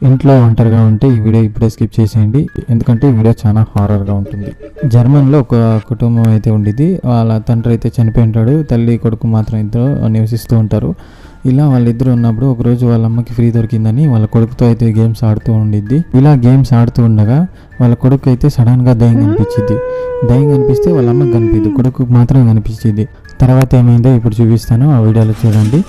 ఇంట్లో ఒంటరిగా ఉంటే ఈ వీడియో ఇప్పుడే స్కిప్ చేసేయండి, ఎందుకంటే ఈ వీడియో చాలా హారర్గా ఉంటుంది. జర్మన్లో ఒక కుటుంబం అయితే ఉండేది. వాళ్ళ తండ్రి అయితే చనిపోయి ఉంటాడు, తల్లి కొడుకు మాత్రం ఇద్దరు నివసిస్తూ ఉంటారు. ఇలా వాళ్ళిద్దరు ఉన్నప్పుడు ఒకరోజు వాళ్ళ అమ్మకి ఫ్రీ దొరికిందని వాళ్ళ కొడుకుతో అయితే గేమ్స్ ఆడుతూ ఉండిద్ది. ఇలా గేమ్స్ ఆడుతూ ఉండగా వాళ్ళ కొడుకు అయితే సడన్గా దయ్యం కనిపించింది. దయ్యం కనిపిస్తే వాళ్ళ అమ్మకి కనిపించదు, కొడుకు మాత్రం కనిపించింది. తర్వాత ఏమైందో ఇప్పుడు చూపిస్తాను, ఆ వీడియోలో చూడండి.